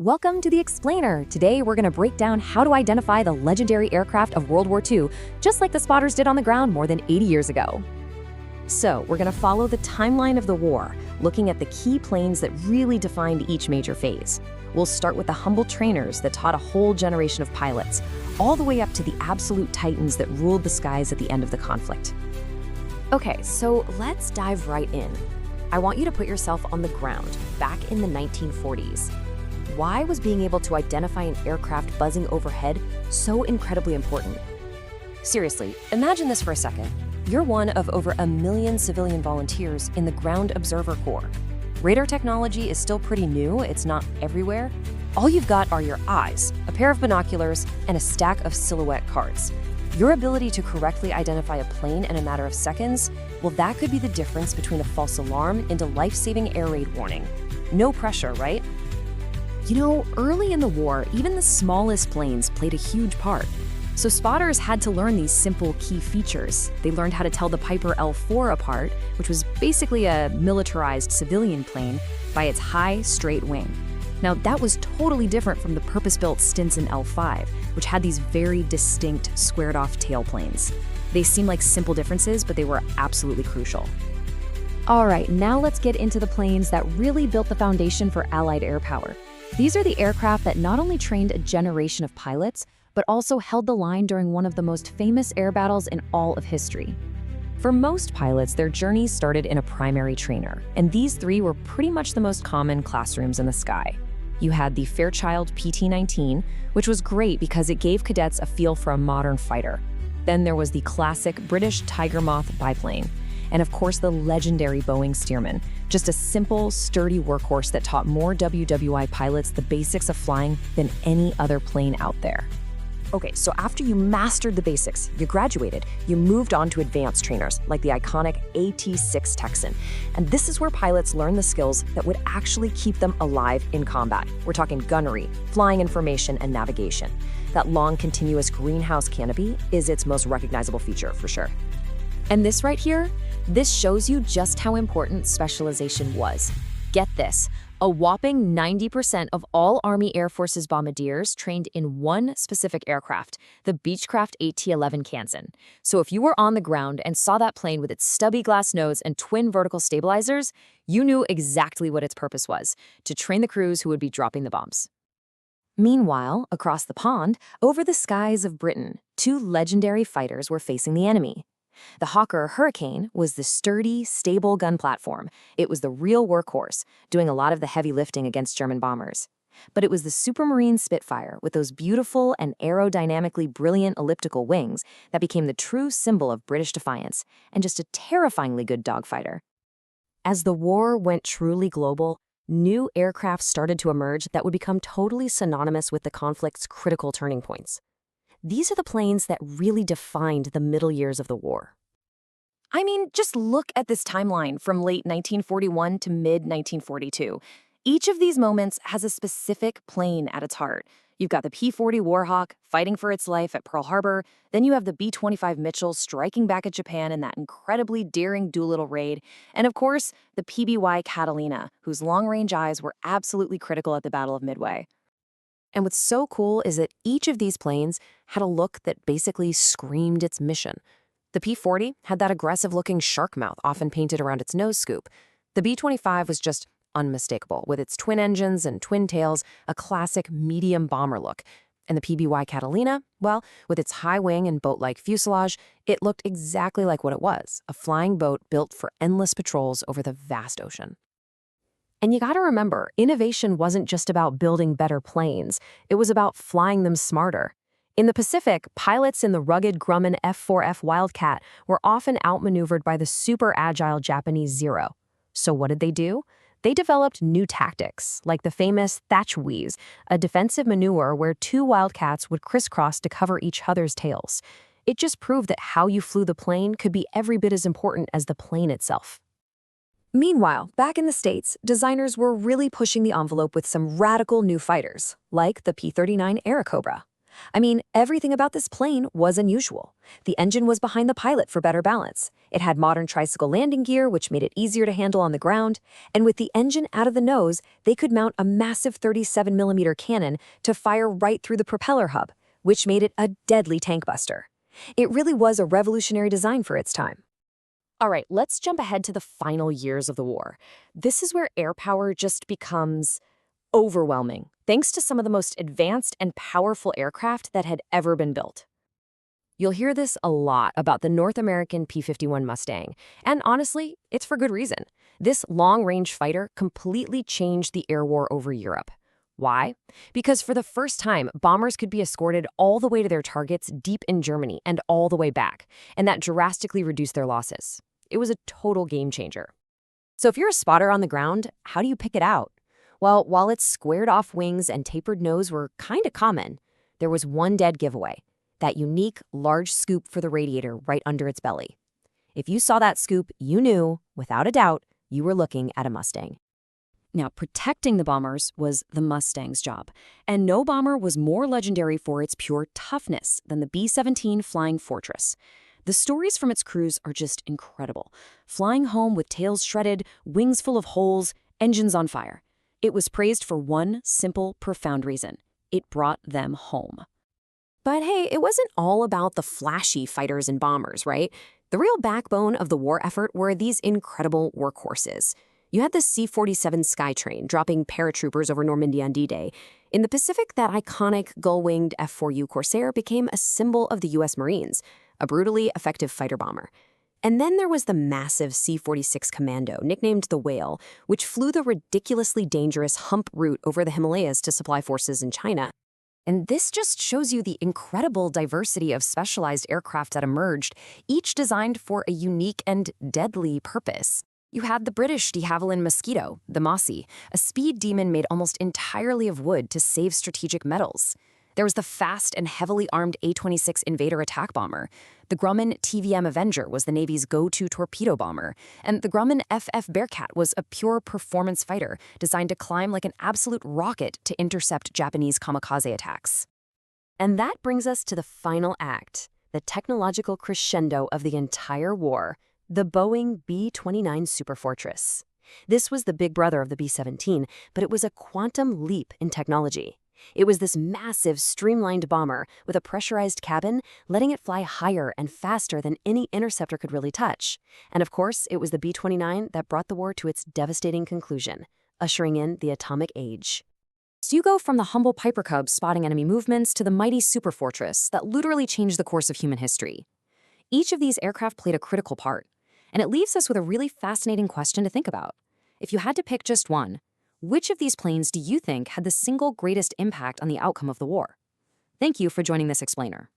Welcome to the Explainer. Today we're going to break down how to identify the legendary aircraft of World War II, just like the spotters did on the ground more than 80 years ago. So we're going to follow the timeline of the war, looking at the key planes that really defined each major phase. We'll start with the humble trainers that taught a whole generation of pilots, all the way up to the absolute titans that ruled the skies at the end of the conflict. Okay, so let's dive right in. I want you to put yourself on the ground, back in the 1940s. Why was being able to identify an aircraft buzzing overhead so incredibly important? Seriously, imagine this for a second. You're one of over 1 million civilian volunteers in the Ground Observer Corps. Radar technology is still pretty new, it's not everywhere. All you've got are your eyes, a pair of binoculars, and a stack of silhouette cards. Your ability to correctly identify a plane in a matter of seconds, well, that could be the difference between a false alarm and a life-saving air raid warning. No pressure, right? You know, early in the war, even the smallest planes played a huge part. So spotters had to learn these simple key features. They learned how to tell the Piper L4 apart, which was basically a militarized civilian plane, by its high, straight wing. Now, that was totally different from the purpose-built Stinson L5, which had these very distinct, squared-off tailplanes. They seem like simple differences, but they were absolutely crucial. All right, now let's get into the planes that really built the foundation for Allied air power. These are the aircraft that not only trained a generation of pilots, but also held the line during one of the most famous air battles in all of history. For most pilots, their journey started in a primary trainer, and these three were pretty much the most common classrooms in the sky. You had the Fairchild PT-19, which was great because it gave cadets a feel for a modern fighter. Then there was the classic British Tiger Moth biplane, and of course the legendary Boeing Stearman, just a simple, sturdy workhorse that taught more WWII pilots the basics of flying than any other plane out there. Okay, so after you mastered the basics, you graduated, you moved on to advanced trainers like the iconic AT-6 Texan. And this is where pilots learn the skills that would actually keep them alive in combat. We're talking gunnery, flying information, and navigation. That long, continuous greenhouse canopy is its most recognizable feature, for sure. And this right here, this shows you just how important specialization was. Get this. A whopping 90% of all Army Air Force's bombardiers trained in one specific aircraft, the Beechcraft AT-11 Kansan. So if you were on the ground and saw that plane with its stubby glass nose and twin vertical stabilizers, you knew exactly what its purpose was, to train the crews who would be dropping the bombs. Meanwhile, across the pond, over the skies of Britain, two legendary fighters were facing the enemy. The Hawker Hurricane was the sturdy, stable gun platform. It was the real workhorse, doing a lot of the heavy lifting against German bombers. But it was the Supermarine Spitfire, with those beautiful and aerodynamically brilliant elliptical wings, that became the true symbol of British defiance, and just a terrifyingly good dogfighter. As the war went truly global, new aircraft started to emerge that would become totally synonymous with the conflict's critical turning points. These are the planes that really defined the middle years of the war. I mean, just look at this timeline from late 1941 to mid-1942. Each of these moments has a specific plane at its heart. You've got the P-40 Warhawk fighting for its life at Pearl Harbor, then you have the B-25 Mitchell striking back at Japan in that incredibly daring Doolittle raid, and of course, the PBY Catalina, whose long-range eyes were absolutely critical at the Battle of Midway. And what's so cool is that each of these planes had a look that basically screamed its mission. The P-40 had that aggressive-looking shark mouth often painted around its nose scoop. The B-25 was just unmistakable, with its twin engines and twin tails, a classic medium bomber look. And the PBY Catalina, well, with its high wing and boat-like fuselage, it looked exactly like what it was, a flying boat built for endless patrols over the vast ocean. And you gotta remember, innovation wasn't just about building better planes, it was about flying them smarter. In the Pacific, pilots in the rugged Grumman F-4F Wildcat were often outmaneuvered by the super agile Japanese Zero. So what did they do? They developed new tactics, like the famous Thatch Wheeze, a defensive maneuver where two Wildcats would crisscross to cover each other's tails. It just proved that how you flew the plane could be every bit as important as the plane itself. Meanwhile, back in the States, designers were really pushing the envelope with some radical new fighters, like the P-39 Airacobra. I mean, everything about this plane was unusual. The engine was behind the pilot for better balance. It had modern tricycle landing gear, which made it easier to handle on the ground. And with the engine out of the nose, they could mount a massive 37mm cannon to fire right through the propeller hub, which made it a deadly tank buster. It really was a revolutionary design for its time. All right, let's jump ahead to the final years of the war. This is where air power just becomes overwhelming, thanks to some of the most advanced and powerful aircraft that had ever been built. You'll hear this a lot about the North American P-51 Mustang, and honestly, it's for good reason. This long-range fighter completely changed the air war over Europe. Why? Because for the first time, bombers could be escorted all the way to their targets deep in Germany and all the way back, and that drastically reduced their losses. It was a total game changer. So if you're a spotter on the ground, how do you pick it out? Well, while its squared-off wings and tapered nose were kind of common, there was one dead giveaway, that unique, large scoop for the radiator right under its belly. If you saw that scoop, you knew, without a doubt, you were looking at a Mustang. Now, protecting the bombers was the Mustang's job, and no bomber was more legendary for its pure toughness than the B-17 Flying Fortress. The stories from its crews are just incredible. Flying home with tails shredded, wings full of holes, engines on fire. It was praised for one simple, profound reason. It brought them home. But hey, it wasn't all about the flashy fighters and bombers, right? The real backbone of the war effort were these incredible workhorses. You had the C-47 Skytrain dropping paratroopers over Normandy on D-Day. In the Pacific, that iconic gull-winged F-4U Corsair became a symbol of the U.S. Marines, a brutally effective fighter bomber. And then there was the massive C-46 Commando, nicknamed the Whale, which flew the ridiculously dangerous hump route over the Himalayas to supply forces in China. And this just shows you the incredible diversity of specialized aircraft that emerged, each designed for a unique and deadly purpose. You had the British de Havilland Mosquito, the Mossy, a speed demon made almost entirely of wood to save strategic metals. There was the fast and heavily armed A-26 Invader attack bomber. The Grumman TVM Avenger was the Navy's go-to torpedo bomber. And the Grumman FF Bearcat was a pure performance fighter designed to climb like an absolute rocket to intercept Japanese kamikaze attacks. And that brings us to the final act, the technological crescendo of the entire war, the Boeing B-29 Superfortress. This was the big brother of the B-17, but it was a quantum leap in technology. It was this massive, streamlined bomber with a pressurized cabin, letting it fly higher and faster than any interceptor could really touch. And of course, it was the B-29 that brought the war to its devastating conclusion, ushering in the atomic age. So you go from the humble Piper Cub spotting enemy movements to the mighty Superfortress that literally changed the course of human history. Each of these aircraft played a critical part, and it leaves us with a really fascinating question to think about. If you had to pick just one, which of these planes do you think had the single greatest impact on the outcome of the war? Thank you for joining this explainer.